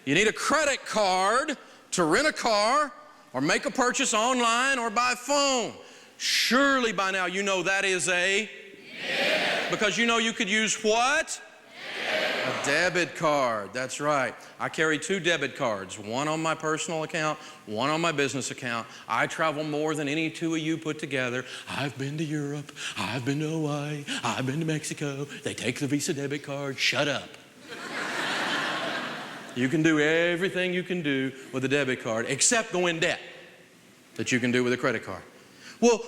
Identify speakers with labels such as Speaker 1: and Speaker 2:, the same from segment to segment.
Speaker 1: You need a credit card to rent a car or make a purchase online or by phone. Surely by now you know that is a because you know you could use what? A debit card. That's right. I carry 2 debit cards, one on my personal account, one on my business account. I travel more than any 2 of you put together. I've been to Europe, I've been to Hawaii, I've been to Mexico. They take the Visa debit card. Shut up. You can do everything you can do with a debit card except go in debt that you can do with a credit card. Well,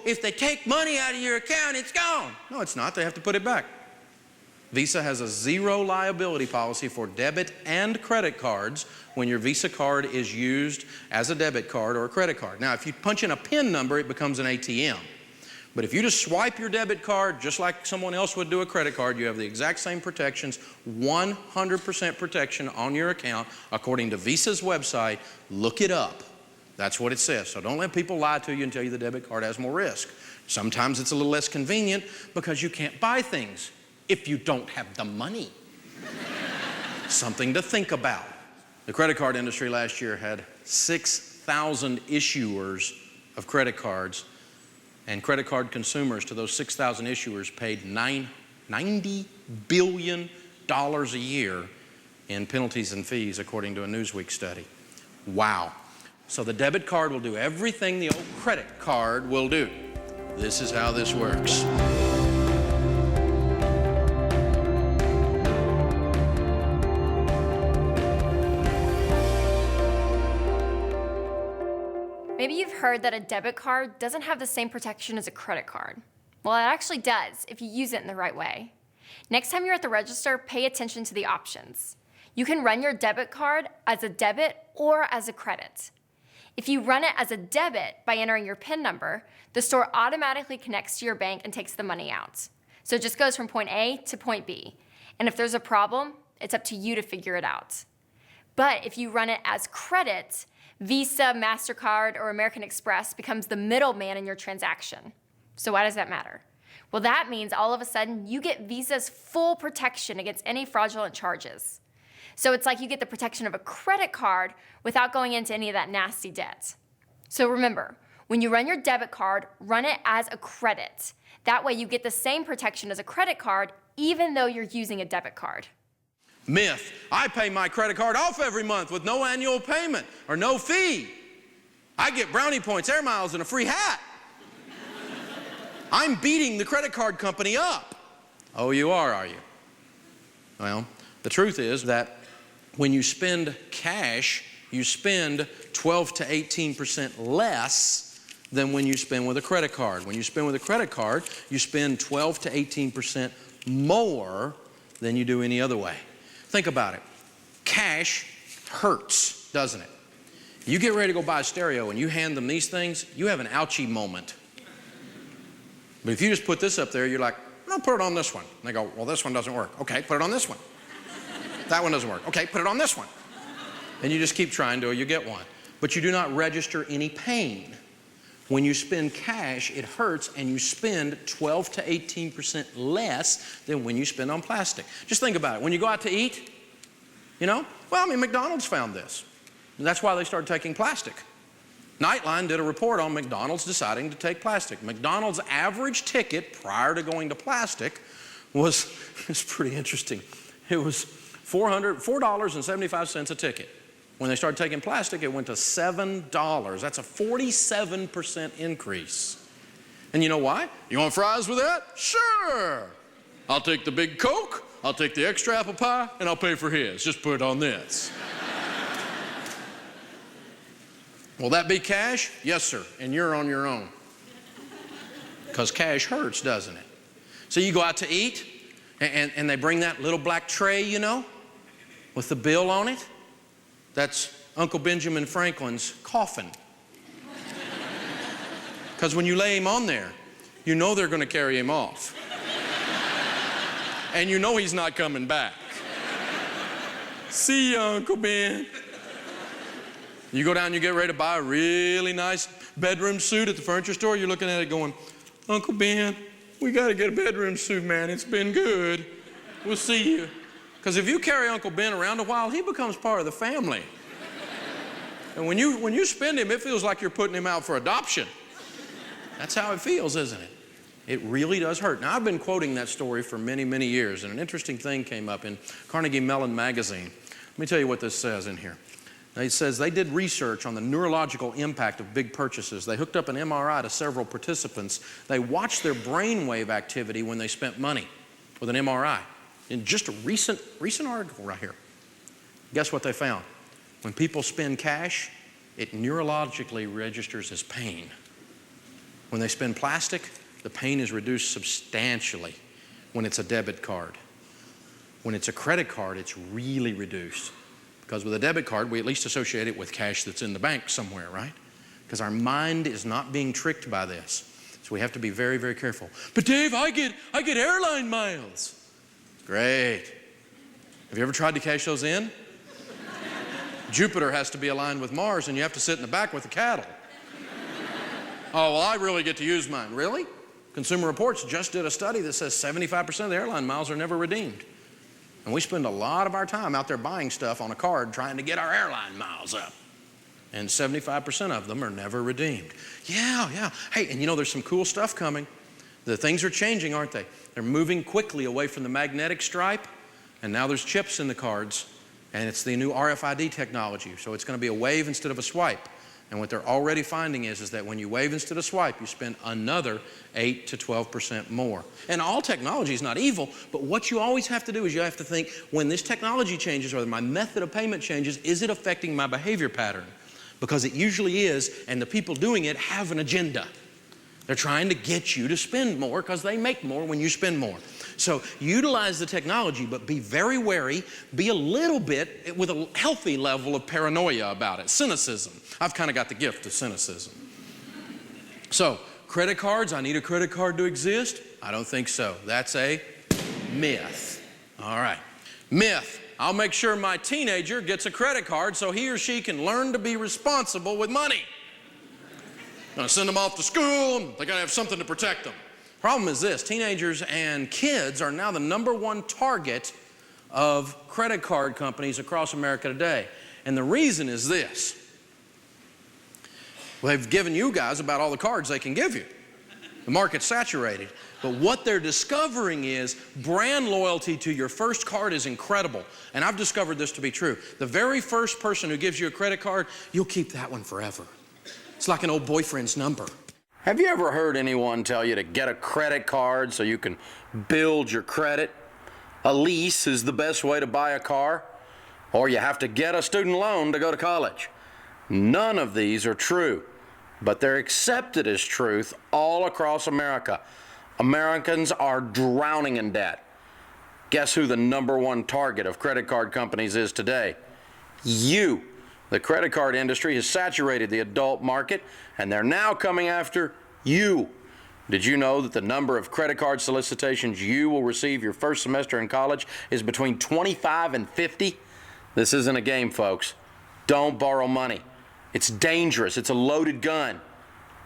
Speaker 1: if they take money out of your account, it's gone. No, it's not. They have to put it back. Visa has a 0 liability policy for debit and credit cards when your Visa card is used as a debit card or a credit card. Now, if you punch in a PIN number, it becomes an ATM. But if you just swipe your debit card just like someone else would do a credit card, you have the exact same protections, 100% protection on your account according to Visa's website. Look it up. That's what it says. So don't let people lie to you and tell you the debit card has more risk. Sometimes it's a little less convenient because you can't buy things if you don't have the money. Something to think about. The credit card industry last year had 6,000 issuers of credit cards, and credit card consumers to those 6,000 issuers paid $90 billion a year in penalties and fees, according to a Newsweek study. Wow. So the debit card will do everything the old credit card will do. This is how this works.
Speaker 2: Maybe you've heard that a debit card doesn't have the same protection as a credit card. Well, it actually does if you use it in the right way. Next time you're at the register, pay attention to the options. You can run your debit card as a debit or as a credit. If you run it as a debit by entering your PIN number, the store automatically connects to your bank and takes the money out. So it just goes from point A to point B. And if there's a problem, it's up to you to figure it out. But if you run it as credit, Visa, MasterCard, or American Express becomes the middleman in your transaction. So why does that matter? Well, that means all of a sudden you get Visa's full protection against any fraudulent charges. So it's like you get the protection of a credit card without going into any of that nasty debt. So remember, when you run your debit card, run it as a credit. That way you get the same protection as a credit card even though you're using a debit card.
Speaker 1: Myth. I pay my credit card off every month with no annual payment or no fee. I get brownie points, air miles, and a free hat. I'm beating the credit card company up. Oh, you are you? Well, the truth is that when you spend cash, you spend 12 to 18% less than when you spend with a credit card. When you spend with a credit card, you spend 12 to 18% more than you do any other way. Think about it. Cash hurts, doesn't it? You get ready to go buy a stereo and you hand them these things, you have an ouchie moment. But if you just put this up there, you're like, no, put it on this one. And they go, well, this one doesn't work. Okay, put it on this one. That one doesn't work. Okay, put it on this one. And you just keep trying till you get one. But you do not register any pain. When you spend cash, it hurts, and you spend 12 to 18% less than when you spend on plastic. Just think about it. When you go out to eat, McDonald's found this. And that's why they started taking plastic. Nightline did a report on McDonald's deciding to take plastic. McDonald's average ticket prior to going to plastic was, it's pretty interesting, it was $4.75 a ticket. When they started taking plastic, it went to $7. That's a 47% increase. And you know why? You want fries with that? Sure. I'll take the big Coke, I'll take the extra apple pie, and I'll pay for his. Just put it on this. Will that be cash? Yes, sir. And you're on your own. Because cash hurts, doesn't it? So you go out to eat, and they bring that little black tray, with the bill on it. That's Uncle Benjamin Franklin's coffin. Because when you lay him on there, you know they're going to carry him off. And you know he's not coming back. See ya, Uncle Ben. You go down and you get ready to buy a really nice bedroom suit at the furniture store. You're looking at it going, Uncle Ben, we got to get a bedroom suit, man. It's been good. We'll see you. Because if you carry Uncle Ben around a while, he becomes part of the family. And when you spend him, it feels like you're putting him out for adoption. That's how it feels, isn't it? It really does hurt. Now, I've been quoting that story for many, many years, and an interesting thing came up in Carnegie Mellon magazine. Let me tell you what this says in here. It says they did research on the neurological impact of big purchases. They hooked up an MRI to several participants. They watched their brainwave activity when they spent money with an MRI. In just a recent article right here. Guess what they found? When people spend cash, it neurologically registers as pain. When they spend plastic, the pain is reduced substantially when it's a debit card. When it's a credit card, it's really reduced. Because with a debit card, we at least associate it with cash that's in the bank somewhere, right? Because our mind is not being tricked by this. So we have to be very, very careful. But Dave, I get airline miles. Great. Have you ever tried to cash those in? Jupiter has to be aligned with Mars, and you have to sit in the back with the cattle. Oh, well, I really get to use mine. Really? Consumer Reports just did a study that says 75% of the airline miles are never redeemed. And we spend a lot of our time out there buying stuff on a card trying to get our airline miles up. And 75% of them are never redeemed. Yeah. Hey, and you know, there's some cool stuff coming. The things are changing, aren't they? They're moving quickly away from the magnetic stripe, and now there's chips in the cards, and it's the new RFID technology. So it's going to be a wave instead of a swipe. And what they're already finding is that when you wave instead of swipe, you spend another 8 to 12% more. And all technology is not evil, but what you always have to do is you have to think, when this technology changes or my method of payment changes, is it affecting my behavior pattern? Because it usually is, and the people doing it have an agenda. They're trying to get you to spend more because they make more when you spend more. So utilize the technology, but be very wary. Be a little bit with a healthy level of paranoia about it. Cynicism. I've kind of got the gift of cynicism. So credit cards, I need a credit card to exist? I don't think so. That's a myth. All right. Myth. I'll make sure my teenager gets a credit card so he or she can learn to be responsible with money. I'm going to send them off to school. They're going to have something to protect them. Problem is this, teenagers and kids are now the #1 target of credit card companies across America today. And the reason is this. Well, they've given you guys about all the cards they can give you. The market's saturated. But what they're discovering is brand loyalty to your first card is incredible. And I've discovered this to be true. The very first person who gives you a credit card, you'll keep that one forever. It's like an old boyfriend's number.
Speaker 3: Have you ever heard anyone tell you to get a credit card so you can build your credit? A lease is the best way to buy a car, or you have to get a student loan to go to college. None of these are true, but they're accepted as truth all across America. Americans are drowning in debt. Guess who the #1 target of credit card companies is today? You. The credit card industry has saturated the adult market, and they're now coming after you. Did you know that the number of credit card solicitations you will receive your first semester in college is between 25 and 50? This isn't a game, folks. Don't borrow money. It's dangerous. It's a loaded gun.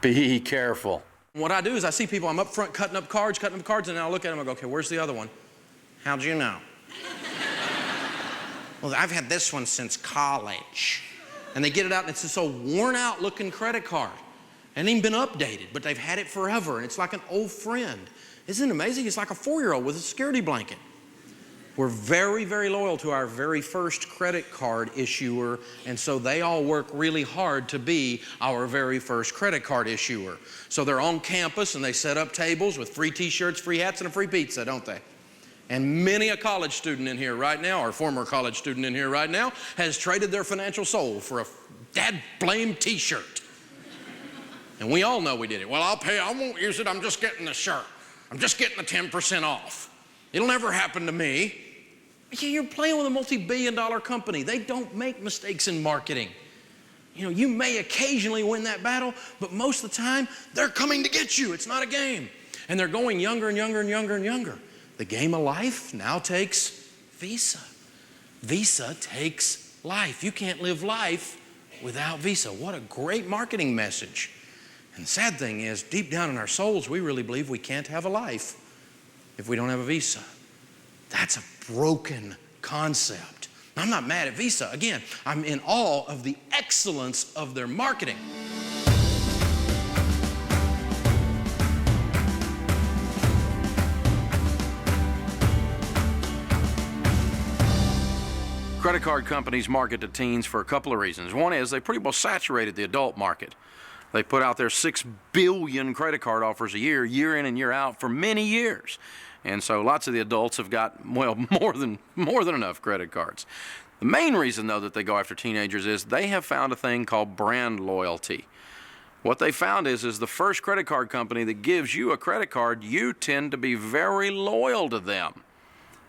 Speaker 3: Be careful.
Speaker 1: What I do is I see people, I'm up front cutting up cards, and then I'll look at them and go, okay, where's the other one? How'd you know? Well, I've had this one since college. And they get it out, and it's this old worn-out looking credit card. And ain't even been updated, but they've had it forever, and it's like an old friend. Isn't it amazing? It's like a 4-year-old with a security blanket. We're very, very loyal to our very first credit card issuer, and so they all work really hard to be our very first credit card issuer. So they're on campus, and they set up tables with free t-shirts, free hats, and a free pizza, don't they? And many a college student in here right now, or former college student in here right now, has traded their financial soul for a dad-blame t-shirt. And we all know we did it. Well, I'll pay, I won't use it, I'm just getting the shirt. I'm just getting the 10% off. It'll never happen to me. Yeah, you're playing with a multi-billion-dollar company. They don't make mistakes in marketing. You know, you may occasionally win that battle, but most of the time, they're coming to get you. It's not a game. And they're going younger and younger and younger and younger. The game of life now takes Visa. Visa takes life. You can't live life without Visa. What a great marketing message. And the sad thing is, deep down in our souls, we really believe we can't have a life if we don't have a Visa. That's a broken concept. I'm not mad at Visa. Again, I'm in awe of the excellence of their marketing.
Speaker 3: Credit card companies market to teens for a couple of reasons. One is they pretty well saturated the adult market. They put out their 6 billion credit card offers a year, year in and year out, for many years. And so lots of the adults have got, well, more than enough credit cards. The main reason, though, that they go after teenagers is they have found a thing called brand loyalty. What they found is the first credit card company that gives you a credit card, you tend to be very loyal to them,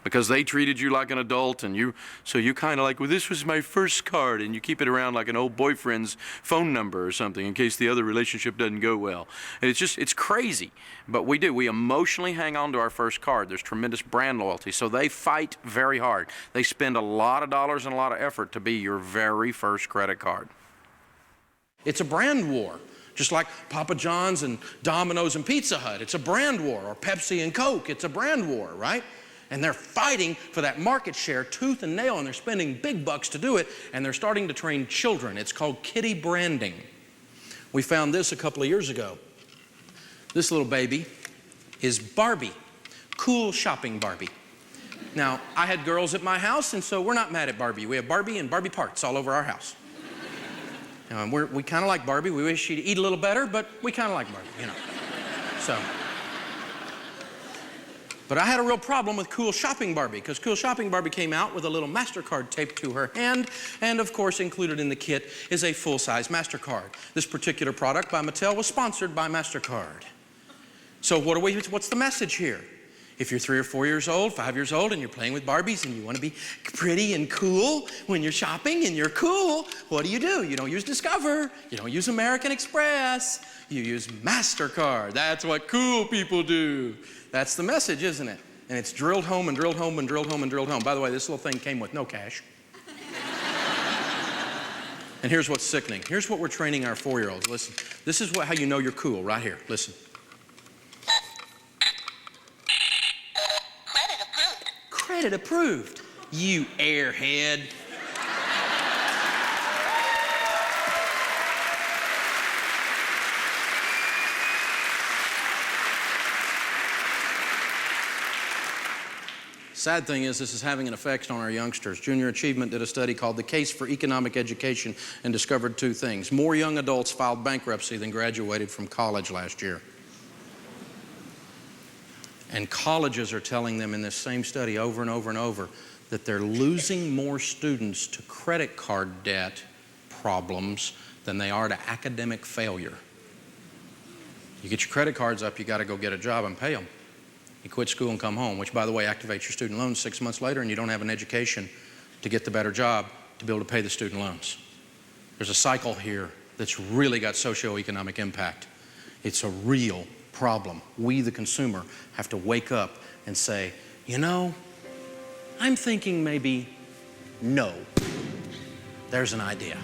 Speaker 3: because they treated you like an adult, and so you kind of like, well, this was my first card, and you keep it around like an old boyfriend's phone number or something in case the other relationship doesn't go well. And it's crazy, but we emotionally hang on to our first card. There's tremendous brand loyalty, so they fight very hard. They spend a lot of dollars and a lot of effort to be your very first credit card.
Speaker 1: It's a brand war. Just like Papa John's and Domino's and Pizza Hut, it's a brand war. Or Pepsi and Coke, it's a brand war, right? And they're fighting for that market share tooth and nail, and they're spending big bucks to do it, and they're starting to train children. It's called kiddie branding. We found this a couple of years ago. This little baby is Barbie, cool shopping Barbie. Now, I had girls at my house, and so we're not mad at Barbie. We have Barbie and Barbie parts all over our house. And we kind of like Barbie. We wish she'd eat a little better, but we kind of like Barbie, you know. So. But I had a real problem with Cool Shopping Barbie, because Cool Shopping Barbie came out with a little MasterCard taped to her hand, and of course included in the kit is a full-size MasterCard. This particular product by Mattel was sponsored by MasterCard. So what's the message here? If you're 3 or 4 years old, 5 years old, and you're playing with Barbies and you want to be pretty and cool when you're shopping and you're cool, what do? You don't use Discover. You don't use American Express. You use MasterCard. That's what cool people do. That's the message, isn't it? And it's drilled home and drilled home and drilled home and drilled home. By the way, this little thing came with no cash. And here's what's sickening. Here's what we're training our 4-year-olds. Listen, this is how you know you're cool, right here. Listen.
Speaker 4: Credit approved.
Speaker 1: Credit approved, you airhead. Sad thing is, this is having an effect on our youngsters. Junior Achievement did a study called The Case for Economic Education and discovered 2 things. More young adults filed bankruptcy than graduated from college last year. And colleges are telling them in this same study over and over and over that they're losing more students to credit card debt problems than they are to academic failure. You get your credit cards up, you got to go get a job and pay them. You quit school and come home, which, by the way, activates your student loans 6 months later, and you don't have an education to get the better job to be able to pay the student loans. There's a cycle here that's really got socioeconomic impact. It's a real problem. We, the consumer, have to wake up and say, you know, I'm thinking maybe no. There's an idea.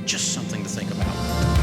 Speaker 1: Just something to think about.